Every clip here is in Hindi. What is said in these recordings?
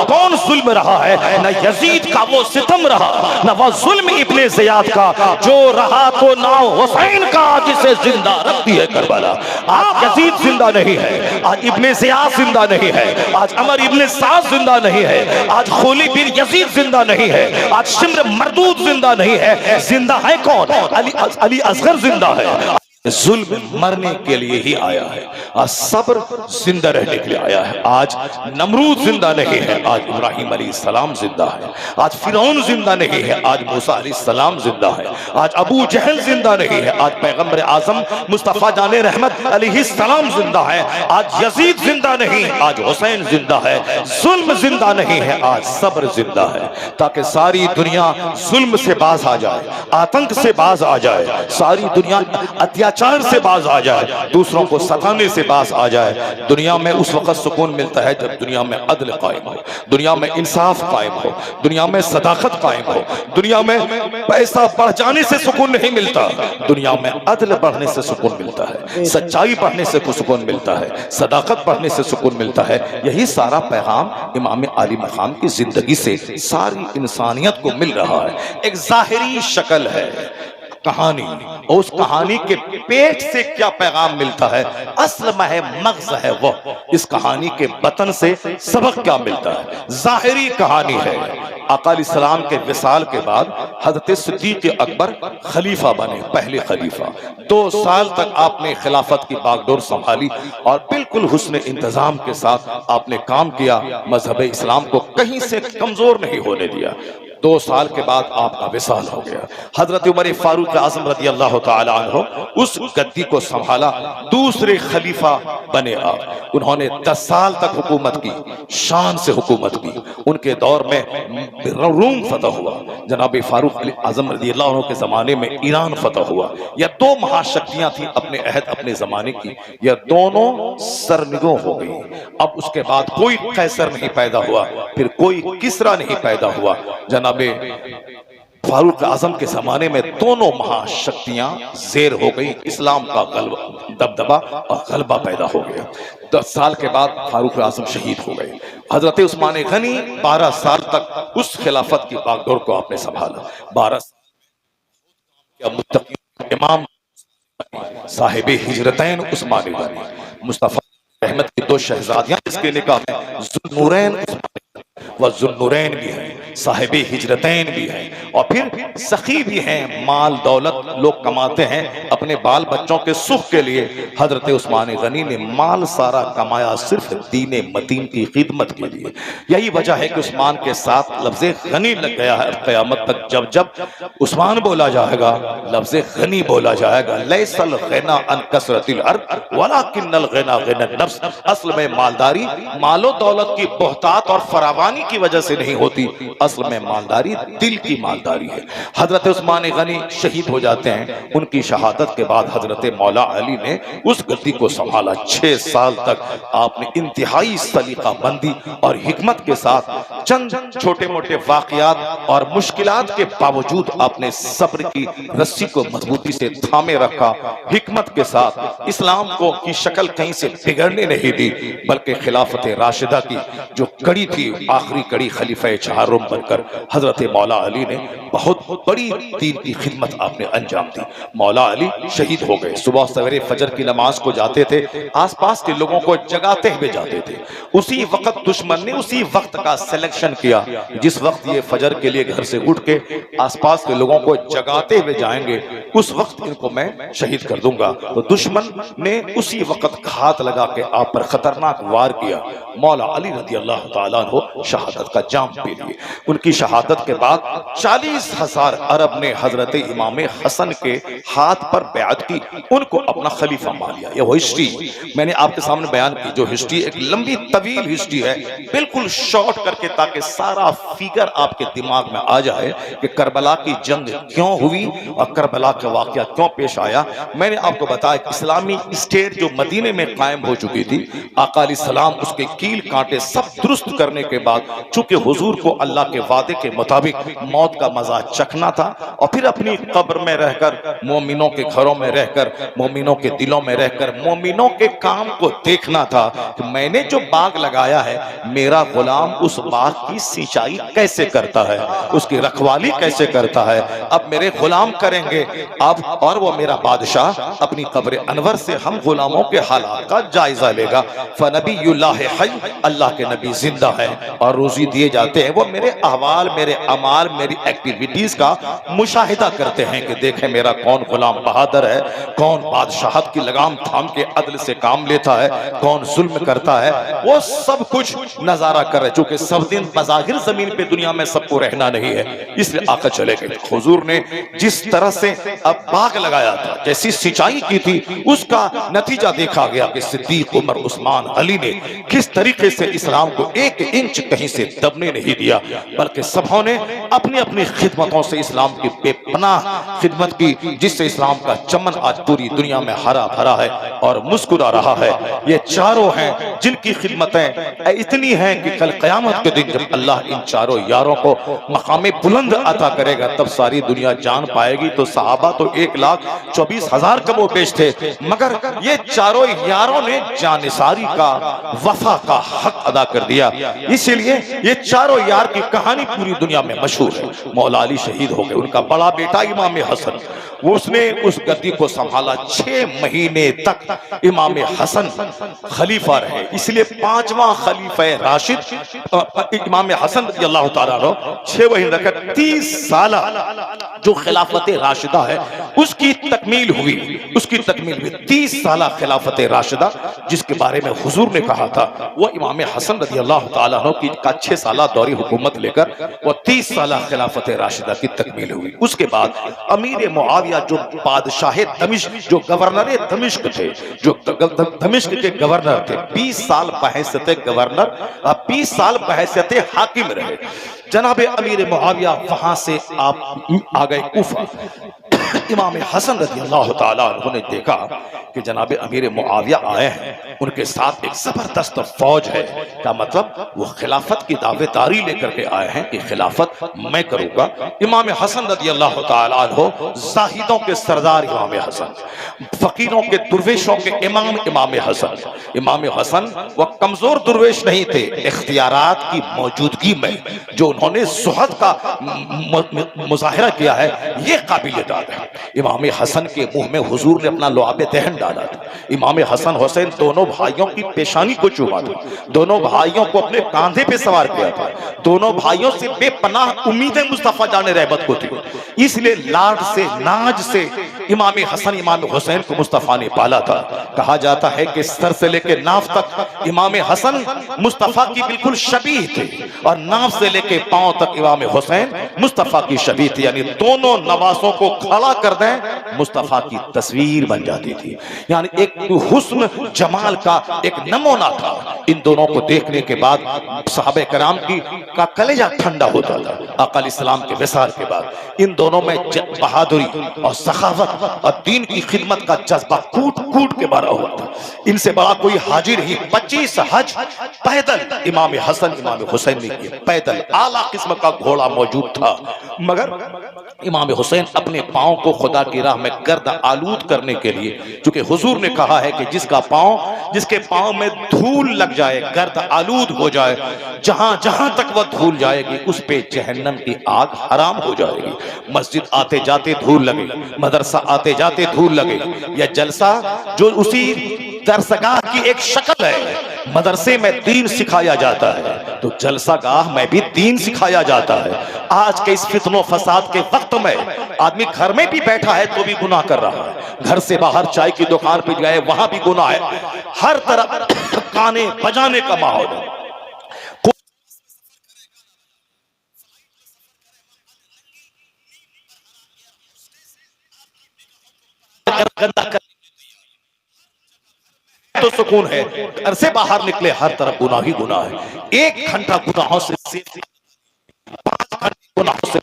कौन जुल्म रहा है, न यजीद का वो सितम रहा, न वो जुल्म इब्ने ज़ियाद का जो रहा, तो नाव हुसैन का जिसे जिंदा रखती है करबला। आज यजीद जिंदा नहीं है, आज इब्ने ज़ियाद जिंदा नहीं है, आज अमर इब्ने साद जिंदा नहीं है, आज खुली बिन यजीद जिंदा नहीं है, आज शिम्र मरदूद जिंदा नहीं है। जिंदा है कौन? अली असगर जिंदा है। जुल्म मरने के लिए ही आया है, आज सब्र जिंदा रहने के लिए आया है। आज नमरूद जिंदा नहीं है, आज इब्राहिम अलैहिस्सलाम जिंदा है। आज फिरौन जिंदा नहीं है, आज मूसा अलैहिस्सलाम जिंदा है। आज अबू जहल जिंदा नहीं है, आज पैगंबर आजम मुस्तफा जाने रहमत अलैहिस्सलाम जिंदा है। आज यजीद जिंदा नहीं, आज हुसैन जिंदा है। जुल्म जिंदा नहीं है, आज सब्र जिंदा है, ताकि सारी दुनिया जुल्म से बाज आ जाए, आतंक से बाज आ जाए, सारी दुनिया अत्याचार से बाज आ जाए, दूसरों को सताने से बाज आ जाए। दुनिया में उस वक्त सुकून मिलता है जब दुनिया में अदल कायम हो, दुनिया में इंसाफ कायम हो, दुनिया में सदाकत कायम हो। दुनिया में पैसा बढ़ जाने से सुकून नहीं मिलता, दुनिया में अदल बढ़ने से सुकून मिलता है, सच्चाई बढ़ने से सुकून मिलता है, सदाकत बढ़ने से सुकून मिलता है। यही सारा पैगाम इमाम आली मकाम की जिंदगी से सारी इंसानियत को मिल रहा है। एक जाहिरी शक्ल है कहानी, और उस कहानी के पेट से क्या पैगाम मिलता है, असल में है मग़ज़ है वो। इस कहानी के बतन से सबक क्या मिलता है। जाहिरी कहानी है, आका अलैहिस्सलाम के विसाल के बाद हज़रत सिद्दीक़ अकबर खलीफा बने, पहले खलीफा। 2 साल तक आपने खिलाफत की बागडोर संभाली और बिल्कुल हुस्न इंतजाम के साथ आपने काम किया, मजहब इस्लाम को कहीं से कमजोर नहीं होने दिया। 2 साल के बाद आपका विसाल हो गया। हजरत उमर फारूक आज़म रज़ी अल्लाह तआला अन्हु उस गद्दी को संभाला, दूसरे खलीफा बने आप। उन्होंने 10 साल तक हुकूमत की, शान से हुकूमत की। उनके दौर में रूम फतह हुआ, जनाब फारूक आज़म रज़ी अल्लाह अन्हु के ज़माने में ईरान फतह हुआ। यह 2 महाशक्तियाँ थी अपने अहद अपने ज़माने की, यह दोनों सरनिगो हो गई। अब उसके बाद कोई कैसर नहीं पैदा हुआ, फिर कोई किसरा नहीं पैदा हुआ। जनाब फारूक आजम के जमाने में दोनों महाशक्तियां जेर हो गई, इस्लाम का दबदबा और गलबा पैदा हो गया। 10 साल के बाद फारूक आजम शहीद हो गए। हजरत उस्मान गनी 12 साल तक उस खिलाफत की बागडोर को आपने संभाला। 12 साल मुत्तकी इमाम साहिब हिजरतैन उस्मान गनी, मुस्तफा रहमत की 2 शहजादियां जिसके निकाह में ज़ुन्नूरैन व ज़ुन्नूरैन भी हैं, साहिब हिजरतैन भी हैं, और फिर सखी भी हैं। माल दौलत लोग कमाते हैं अपने बाल बच्चों के सुख के लिए, हजरत उस्मान गनी ने माल सारा कमाया सिर्फ दीन मतीन की खिदमत के लिए। यही वजह है कि उस्मान के साथ लफ्ज़े गनी लग गया है। क़यामत तक जब जब उस्मान बोला जाएगा, लफ्ज़े गनी बोला जाएगा। लैसल ग़िना अन कसरतिल अर्ज़ वलाकिन्नल ग़िना ग़िना नफ्स। असल में मालदारी मालो दौलत की बहुतात और फरावानी की वजह से नहीं होती, असल में मालदारी दिल की मालदारी है। हजरत उस्मान गनी शहीद हो जाते हैं। उनकी शहादत के बाद हजरत मौला अली ने उस गद्दी को संभाला। 6 साल तक आपने इंतहाई सलीका बंदी और हिकमत के साथ चंद छोटे मोटे वाकयात और मुश्किलात के बावजूद आपने सब्र की रस्सी को मजबूती से थामे रखा। हिकमत के साथ इस्लाम को की शक्ल कहीं से बिगड़ने नहीं दी, बल्कि खिलाफत राशिदा की जो कड़ी थी, आखिरी कड़ी खलीफा चाहरुम बनकर हजरत मौला अली ने बहुत बड़ी दीन की खिदमत आपने अंजाम दी। मौला अली शहीद हो गए। सुबह सवेरे फजर की नमाज को जाते थे, आसपास के लोगों को जगाते हुए जाते थे। उसी वक्त दुश्मन ने उसी वक्त का सिलेक्शन किया, जिस वक्त ये फजर के लिए घर से उठ के आसपास के लोगों को जगाते हुए जाएंगे, उस वक्त इनको मैं शहीद कर दूंगा। तो दुश्मन ने उसी वक्त घात लगा के आप पर खतरनाक वार किया। मौला अली रज़ी अल्लाह तआला अन्हु शहादत का जाम पी लिए। उनकी शहादत के बाद 40,000 अरब ने हजरत इमाम हसन के हाथ पर बैअत की, उनको अपना खलीफा मान लिया। यह वो हिस्ट्री मैंने आपके सामने बयान की, जो हिस्ट्री एक लंबी तवील हिस्ट्री है, बिल्कुल शॉर्ट करके, ताकि सारा फिगर आपके दिमाग में आ जाए कि करबला की जंग क्यों हुई और करबला का वाकया क्यों पेश आया। मैंने आपको बताया इस्लामी स्टेट जो मदीने में कायम हो चुकी थी, आका अलैहिस्सलाम उसके कील कांटे सब दुरुस्त करने के बाद, चूंकि हुजूर को अल्लाह के वादे के मुताबिक मौत का मजा चखना था और फिर अपनी कब्र में रहकर, मोमिनों के घरों में रहकर, मोमिनों के दिलों में रहकर मोमिनों के काम को देखना था कि मैंने जो बाग लगाया है मेरा गुलाम उस बाग की सिंचाई कैसे करता है, उसकी रखवाली कैसे करता है, अब मेरे गुलाम करेंगे अब, और वो मेरा बादशाह अपनी कब्र अनवर से हम गुलामों के हालात का जायजा लेगा। फनबीयुल्लाह हय, अल्लाह के नबी जिंदा है और रोजी दिए जाते हैं। वो मेरे अहवाल, मेरे अमाल, मेरी एक्टिविटीज का मुशाहिदा करते हैं कि देखें मेरा कौन गुलाम बहादुर है, कौन बादशाहत की लगाम थाम के अदल से काम लेता है, कौन जुल्म करता है, वो सब कुछ नजारा कर रहे। चूंकि सब दिन बज़ाहिर जमीन पे दुनिया में सबको रहना नहीं है, इसलिए आकर चले गए। हुजूर ने जिस तरह से अब बाग लगाया था, जैसी सिंचाई की थी, उसका नतीजा देखा गया कि सिद्दीक, उमर, उस्मान, अली ने किस तरीके से इस्लाम को एक इंच कहीं से दबने नहीं दिया, बल्कि सबों ने अपनी अपनी खिदमतों से इस्लाम की बेपनाह खिदमत की, जिससे इस्लाम का चमन आज पूरी दुनिया में हरा भरा है और मुस्कुरा रहा है। ये चारों हैं जिनकी खिदमतें इतनी हैं कि कल क़यामत के दिन जब अल्लाह इन चारों यारों को मकाम बुलंद अता करेगा, तब सारी दुनिया जान पाएगी। तो सहाबा तो 1,24,000 कमो बेश थे, मगर ये चारों यारों ने जानिसारी का, वफा का हक अदा कर दिया। इसीलिए ये चारों यार की कहानी पूरी दुनिया में मशहूर है। मौला अली शहीद हो गए, उनका बड़ा बेटा इमाम हसन, उसने उस गद्दी को संभाला 6 महीने तक। इमाम हसन खलीफा रहे, इसलिए 5वां खलीफा राशिद इमाम हसन रज़ियल्लाहु ताला अन्हु 6 महीने रखकर 30 साल जो खिलाफत राशिदा है उसकी तकमील हुई, उसकी तकमील हुई 30 साल खिलाफत राशिदा, जिसके बारे में हुजूर ने कहा था वो इमाम हसन रज़ियल्लाहु ताला अन्हु की का 6 साल दौरी हुकूमत लेकर वो 30 साल खिलाफत राशिदा की तकमील हुई। उसके बाद अमीर मुआविया जो बादशाह दमिश्क, जो गवर्नर दमिश्क थे, जो दमिश्क के गवर्नर थे, 20 साल बहैसियत गवर्नर, 20 साल बहैसियत हाकिम रहे। जनाब अमीर मुआविया वहां से आप आ गए कूफा। इमाम हसन रज़ियल्लाहु ताला अन्हु ने देखा कि जनाब अमीर मुआविया आए हैं, उनके साथ एक जबरदस्त फौज है, क्या मतलब वो खिलाफत की दावेदारी लेकर के आए हैं कि खिलाफत मैं करूंगा। इमाम हसन रज़ियल्लाहु ताला अन्हु जाहिदों के सरदार इमाम हसन, फकीरों के दुर्वेशों के इमाम इमाम हसन। इमाम हसन वो कमजोर दुर्वेश नहीं थे, इख्तियारात की मौजूदगी में जो उन्होंने सुहद का मुजाहिरा किया है, ये काबिल दाद है। इमाम हसन के मुंह में हुजूर ने अपना लुआब दहन डाला था। इमाम हसन हुसैन दोनों भाइयों की पेशानी को चूमा था, दोनों भाइयों को अपने कांधे पे सवार किया था, दोनों भाइयों से बेपनाह उम्मीदें मुस्तफा जाने रहमत को थी। इसलिए लाड से, नाज से इमाम हसन इमाम हुसैन को मुस्तफा ने पाला था। कहा जाता है कि सर से लेकर नाफ तक इमाम हसन मुस्तफा की बिल्कुल शबीह थे और नाफ से लेकर पांव तक इमाम हुसैन मुस्तफा की शबीह थी, यानी दोनों नवासों को खड़ा कर दें मुस्तफा की तस्वीर बन जाती थी। यानी एक हुस्न जमाल का एक नमूना था। इन दोनों को देखने के बाद सहाबे कराम की का कलेजा ठंडा होता था। आका अलैहिस्सलाम के विसाल के बाद इन दोनों में बहादुरी और सखावत और दीन की खिदमत का जज्बा कूट कूट के भरा हुआ था। इनसे बड़ा कोई हाजिर ही 25 हज पैदल इमाम हसन इमाम हुसैन ने किए, पैदल आला किस्म का घोड़ा मौजूद था। मगर इमाम हुसैन अपने पांव को खुदा की राह में गर्द आलूद करने के लिए, चूंकि हुजूर ने कहा है कि जिसके पांव में धूल लग जाए, गर्द आलूद हो जाए, जहां जहां तक वह धूल जाएगी उस पे जहन्नम की आग हराम हो जाएगी। मस्जिद आते जाते धूल लगे, मदरसा आते जाते धूल लगे, यह जलसा जो उसी दरसगाह की एक शक्ल है। मदरसे में दीन सिखाया जाता है तो जलसागाह में भी दीन सिखाया जाता है। आज के इस फितनो फसाद के वक्त में आदमी घर में भी बैठा है तो भी गुनाह कर रहा है, घर से बाहर चाय की दुकान पे गए वहां भी गुनाह है, हर तरफ गाने बजाने का माहौल है। तो सुकून है, घर से बाहर निकले हर तरफ गुनाह ही गुनाह है। 1 घंटा गुनाहों से 5 घंटे गुनाहों से,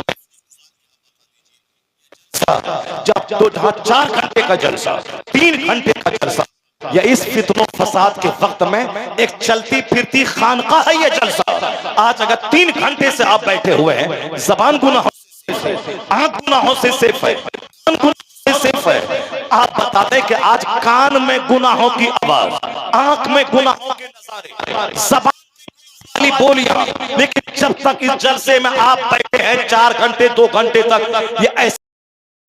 जब तो जहां 4 घंटे का जलसा, 3 घंटे का जलसा, या इस फितनो फसाद के वक्त में एक चलती फिरती खानका है ये जलसा। आज अगर 3 घंटे से आप बैठे हुए हैं, जबान गुनाहों से सेफ है, आंख गुनाहों से सेफ है, कान गुनाहों से सेफ है। आप बताते कि आज कान में गुनाहों की आवाज, आंख में गुनाहों के नजारे, जबान बोलियां, लेकिन जब तक इस जलसे में आप बैठे हैं 4 घंटे 2 घंटे तक, ये ऐसे